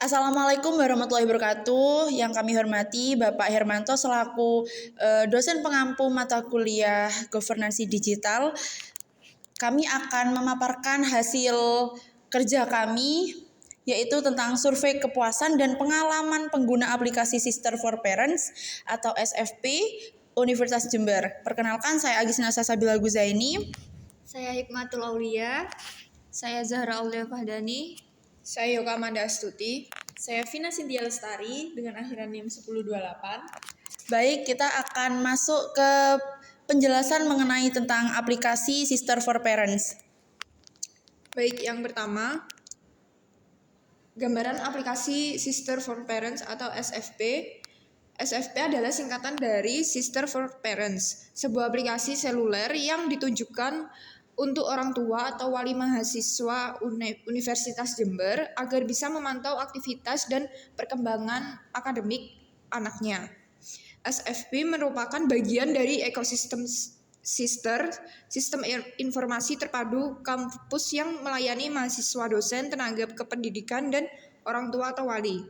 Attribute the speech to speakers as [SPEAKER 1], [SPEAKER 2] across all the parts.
[SPEAKER 1] Assalamualaikum warahmatullahi wabarakatuh. Yang kami hormati Bapak Hermanto selaku dosen pengampu mata kuliah Governansi Digital. Kami akan memaparkan hasil kerja kami yaitu tentang survei kepuasan dan pengalaman pengguna aplikasi Sister for Parents atau SFP Universitas Jember. Perkenalkan, saya Agisna Sabila Guzaini.
[SPEAKER 2] Saya Hikmatul Aulia.
[SPEAKER 3] Saya Zahra Aulia Fahdani.
[SPEAKER 4] Saya Yoga Amanda Astuti. Saya Vina Cynthia Lestari dengan akhiran NIM 1028.
[SPEAKER 1] Baik, kita akan masuk ke penjelasan mengenai tentang aplikasi Sister for Parents.
[SPEAKER 4] Baik, yang pertama, gambaran aplikasi Sister for Parents atau SFP. SFP adalah singkatan dari Sister for Parents, sebuah aplikasi seluler yang ditujukan untuk orang tua atau wali mahasiswa Universitas Jember agar bisa memantau aktivitas dan perkembangan akademik anaknya. SFP merupakan bagian dari ekosistem Sister, sistem informasi terpadu kampus yang melayani mahasiswa, dosen, tenaga kependidikan, dan orang tua atau wali.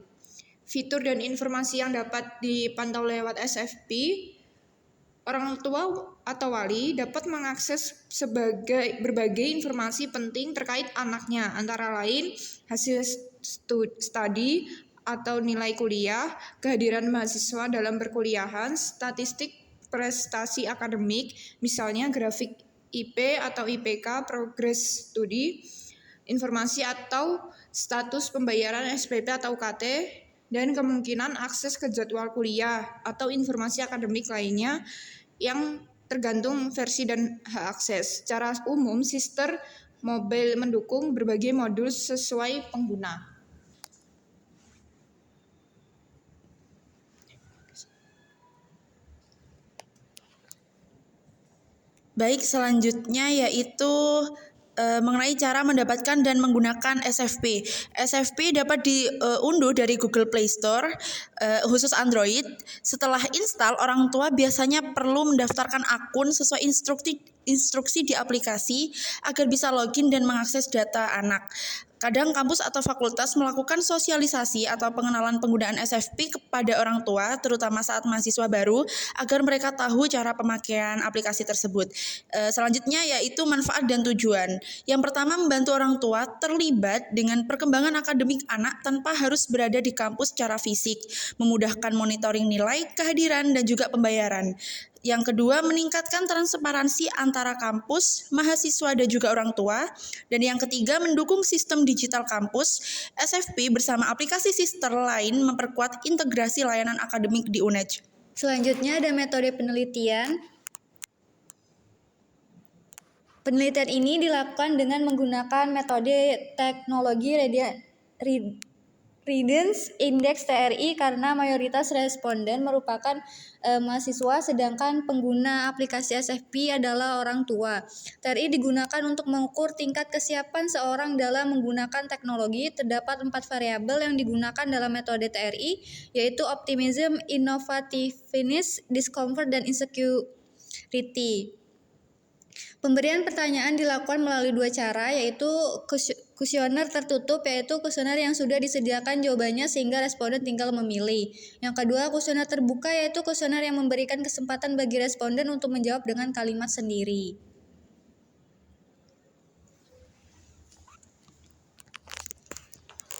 [SPEAKER 4] Fitur dan informasi yang dapat dipantau lewat SFP, orang tua atau wali dapat mengakses berbagai informasi penting terkait anaknya, antara lain hasil studi atau nilai kuliah, kehadiran mahasiswa dalam perkuliahan, statistik prestasi akademik, misalnya grafik IP atau IPK, progres studi, informasi atau status pembayaran SPP atau UKT, dan kemungkinan akses ke jadwal kuliah atau informasi akademik lainnya yang tergantung versi dan hak akses. Secara umum, Sister Mobile mendukung berbagai modul sesuai pengguna.
[SPEAKER 1] Baik, selanjutnya yaitu mengenai cara mendapatkan dan menggunakan SFP. SFP dapat diunduh dari Google Play Store khusus Android. Setelah install, orang tua biasanya perlu mendaftarkan akun sesuai instruksi di aplikasi agar bisa login dan mengakses data anak. Kadang kampus atau fakultas melakukan sosialisasi atau pengenalan penggunaan SFP kepada orang tua, terutama saat mahasiswa baru, agar mereka tahu cara pemakaian aplikasi tersebut. Selanjutnya yaitu manfaat dan tujuan. Yang pertama, membantu orang tua terlibat dengan perkembangan akademik anak tanpa harus berada di kampus secara fisik, memudahkan monitoring nilai, kehadiran, dan juga pembayaran. Yang kedua, meningkatkan transparansi antara kampus, mahasiswa, dan juga orang tua. Dan yang ketiga, mendukung sistem digital kampus. SFP bersama aplikasi sister lain memperkuat integrasi layanan akademik di UNEJ.
[SPEAKER 2] Selanjutnya ada metode penelitian. Penelitian ini dilakukan dengan menggunakan metode teknologi Readiness Index TRI karena mayoritas responden merupakan mahasiswa, sedangkan pengguna aplikasi SFP adalah orang tua. TRI digunakan untuk mengukur tingkat kesiapan seorang dalam menggunakan teknologi. Terdapat 4 variabel yang digunakan dalam metode TRI, yaitu optimism, innovativeness, discomfort, dan insecurity. Pemberian pertanyaan dilakukan melalui 2 cara, yaitu kuesioner tertutup, yaitu kuesioner yang sudah disediakan jawabannya sehingga responden tinggal memilih. Yang kedua, kuesioner terbuka, yaitu kuesioner yang memberikan kesempatan bagi responden untuk menjawab dengan kalimat sendiri.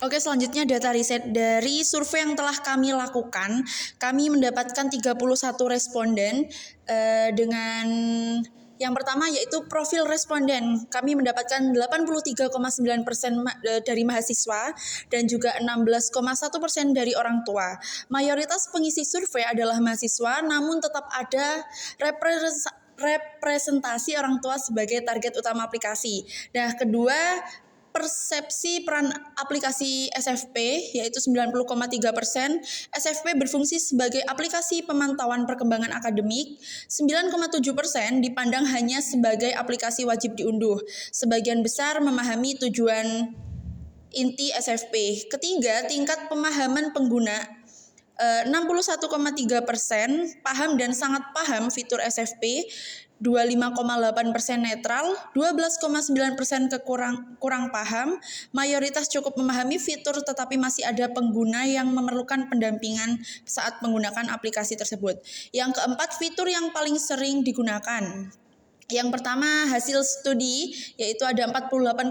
[SPEAKER 1] Oke, selanjutnya data riset dari survei yang telah kami lakukan. Kami mendapatkan 31 responden dengan yang pertama yaitu profil responden. Kami mendapatkan 83,9% dari mahasiswa dan juga 16,1% dari orang tua. Mayoritas pengisi survei adalah mahasiswa, namun tetap ada representasi orang tua sebagai target utama aplikasi. Nah, kedua, persepsi peran aplikasi SFP yaitu 90,3%. SFP berfungsi sebagai aplikasi pemantauan perkembangan akademik. 9,7% dipandang hanya sebagai aplikasi wajib diunduh. Sebagian besar memahami tujuan inti SFP. Ketiga, tingkat pemahaman pengguna. 61,3% paham dan sangat paham fitur SFP. 25,8% netral, 12,9% kurang paham, mayoritas cukup memahami fitur tetapi masih ada pengguna yang memerlukan pendampingan saat menggunakan aplikasi tersebut. Yang keempat, fitur yang paling sering digunakan. Yang pertama, hasil studi yaitu ada 48,4%,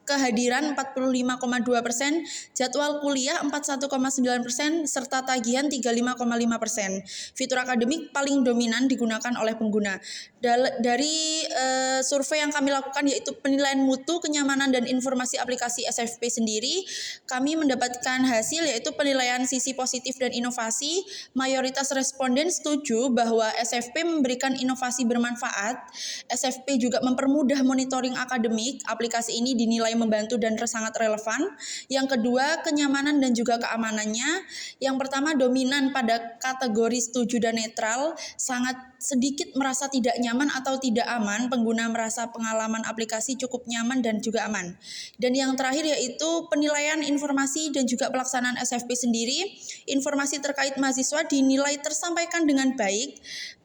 [SPEAKER 1] kehadiran 45,2%, jadwal kuliah 41,9%, serta tagihan 35,5%. Fitur akademik paling dominan digunakan oleh pengguna. Dari survei yang kami lakukan yaitu penilaian mutu, kenyamanan, dan informasi aplikasi SFP sendiri, kami mendapatkan hasil yaitu penilaian sisi positif dan inovasi. Mayoritas responden setuju bahwa SFP memberikan inovasi bermanfaat. SFP juga mempermudah monitoring akademik. Aplikasi ini dinilai membantu dan sangat relevan. Yang kedua, kenyamanan dan juga keamanannya. Yang pertama, dominan pada kategori setuju dan netral. Sangat sedikit merasa tidak nyaman atau tidak aman. Pengguna merasa pengalaman aplikasi cukup nyaman dan juga aman. Dan yang terakhir yaitu penilaian informasi dan juga pelaksanaan SFP sendiri. Informasi terkait mahasiswa dinilai tersampaikan dengan baik.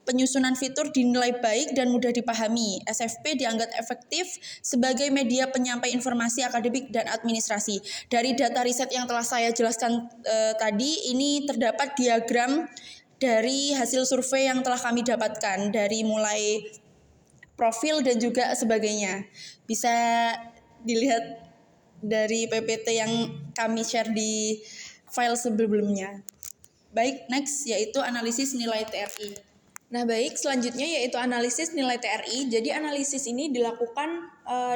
[SPEAKER 1] Penyusunan fitur dinilai baik dan mudah dipahami. SFP dianggap efektif sebagai media penyampai informasi akademik dan administrasi. Dari data riset yang telah saya jelaskan tadi, ini terdapat diagram dari hasil survei yang telah kami dapatkan, dari mulai profil dan juga sebagainya. Bisa dilihat dari PPT yang kami share di file sebelumnya. Baik, next yaitu analisis nilai TRI.
[SPEAKER 4] Nah, baik, selanjutnya yaitu analisis nilai TRI. Jadi analisis ini dilakukan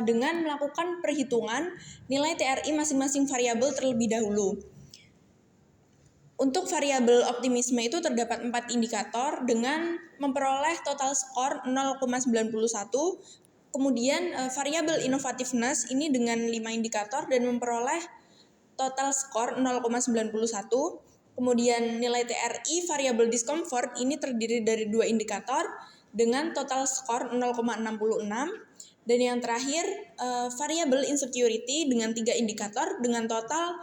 [SPEAKER 4] dengan melakukan perhitungan nilai TRI masing-masing variabel terlebih dahulu. Untuk variabel optimisme itu terdapat 4 indikator dengan memperoleh total skor 0,91. Kemudian variabel innovativeness ini dengan 5 indikator dan memperoleh total skor 0,91. Kemudian nilai TRI variabel discomfort ini terdiri dari 2 indikator dengan total skor 0,66. Dan yang terakhir variabel insecurity dengan 3 indikator dengan total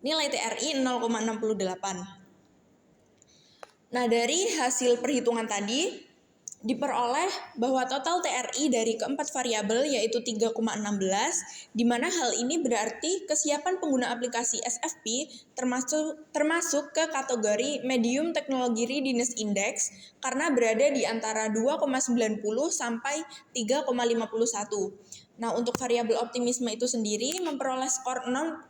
[SPEAKER 4] nilai TRI 0,68. Nah, dari hasil perhitungan tadi diperoleh bahwa total TRI dari keempat variabel yaitu 3,16, di mana hal ini berarti kesiapan pengguna aplikasi SFP termasuk ke kategori Medium Technology Readiness Index karena berada di antara 2,90 sampai 3,51. Nah, untuk variabel optimisme itu sendiri memperoleh skor 0,91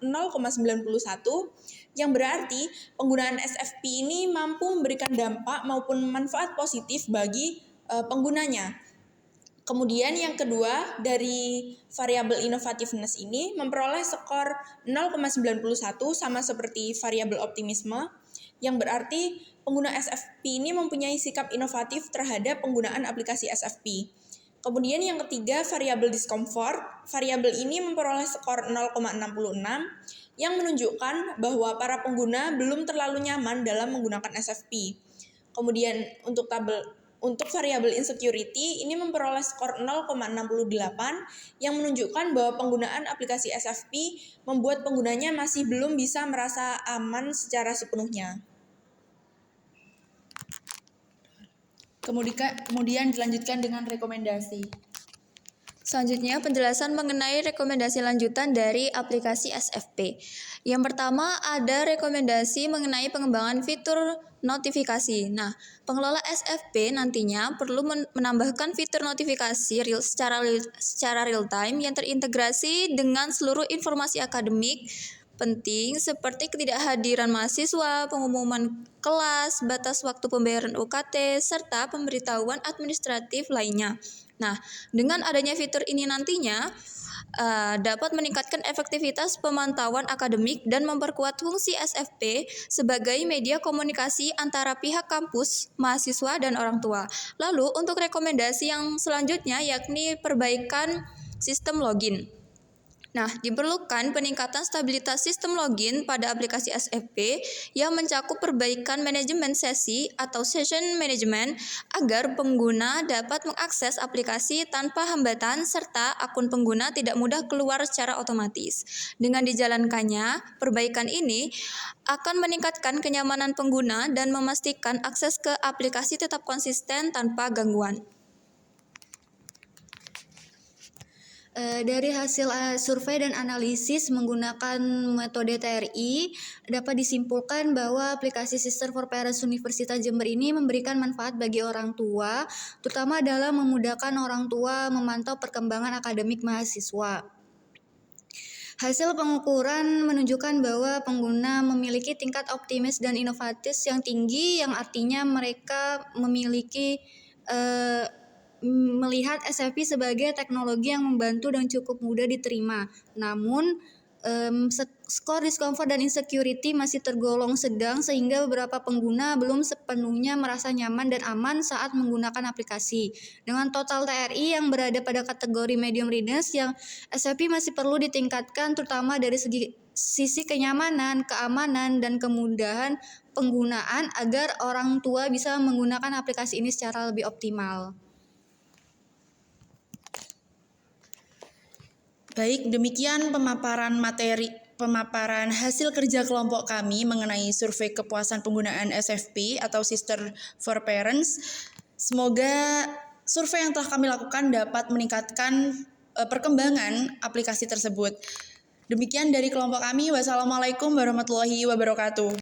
[SPEAKER 4] yang berarti penggunaan SFP ini mampu memberikan dampak maupun manfaat positif bagi penggunanya. Kemudian yang kedua, dari variabel innovativeness ini memperoleh skor 0,91 sama seperti variabel optimisme, yang berarti pengguna SFP ini mempunyai sikap inovatif terhadap penggunaan aplikasi SFP. Kemudian yang ketiga, variabel discomfort. Variabel ini memperoleh skor 0,66 yang menunjukkan bahwa para pengguna belum terlalu nyaman dalam menggunakan SFP. Kemudian untuk variabel insecurity ini memperoleh skor 0,68 yang menunjukkan bahwa penggunaan aplikasi SFP membuat penggunanya masih belum bisa merasa aman secara sepenuhnya.
[SPEAKER 1] Kemudian dilanjutkan dengan rekomendasi.
[SPEAKER 2] Selanjutnya, penjelasan mengenai rekomendasi lanjutan dari aplikasi SFP. Yang pertama, ada rekomendasi mengenai pengembangan fitur notifikasi. Nah, pengelola SFP nantinya perlu menambahkan fitur notifikasi secara real time yang terintegrasi dengan seluruh informasi akademik penting seperti ketidakhadiran mahasiswa, pengumuman kelas, batas waktu pembayaran UKT, serta pemberitahuan administratif lainnya. Nah, dengan adanya fitur ini nantinya dapat meningkatkan efektivitas pemantauan akademik dan memperkuat fungsi SFP sebagai media komunikasi antara pihak kampus, mahasiswa, dan orang tua. Lalu, untuk rekomendasi yang selanjutnya yakni perbaikan sistem login.
[SPEAKER 3] Nah, diperlukan peningkatan stabilitas sistem login pada aplikasi SFP yang mencakup perbaikan manajemen sesi atau session management agar pengguna dapat mengakses aplikasi tanpa hambatan serta akun pengguna tidak mudah keluar secara otomatis. Dengan dijalankannya, perbaikan ini akan meningkatkan kenyamanan pengguna dan memastikan akses ke aplikasi tetap konsisten tanpa gangguan.
[SPEAKER 2] Dari hasil survei dan analisis menggunakan metode TRI, dapat disimpulkan bahwa aplikasi Sister for Parents Universitas Jember ini memberikan manfaat bagi orang tua, terutama dalam memudahkan orang tua memantau perkembangan akademik mahasiswa. Hasil pengukuran menunjukkan bahwa pengguna memiliki tingkat optimis dan inovatif yang tinggi, yang artinya mereka memiliki melihat SFP sebagai teknologi yang membantu dan cukup mudah diterima. Namun, skor discomfort dan insecurity masih tergolong sedang sehingga beberapa pengguna belum sepenuhnya merasa nyaman dan aman saat menggunakan aplikasi. Dengan total TRI yang berada pada kategori medium readiness, yang SFP masih perlu ditingkatkan terutama dari sisi kenyamanan, keamanan, dan kemudahan penggunaan agar orang tua bisa menggunakan aplikasi ini secara lebih optimal.
[SPEAKER 1] Baik, demikian pemaparan hasil kerja kelompok kami mengenai survei kepuasan penggunaan SFP atau Sister for Parents. Semoga survei yang telah kami lakukan dapat meningkatkan perkembangan aplikasi tersebut. Demikian dari kelompok kami. Wassalamualaikum warahmatullahi wabarakatuh.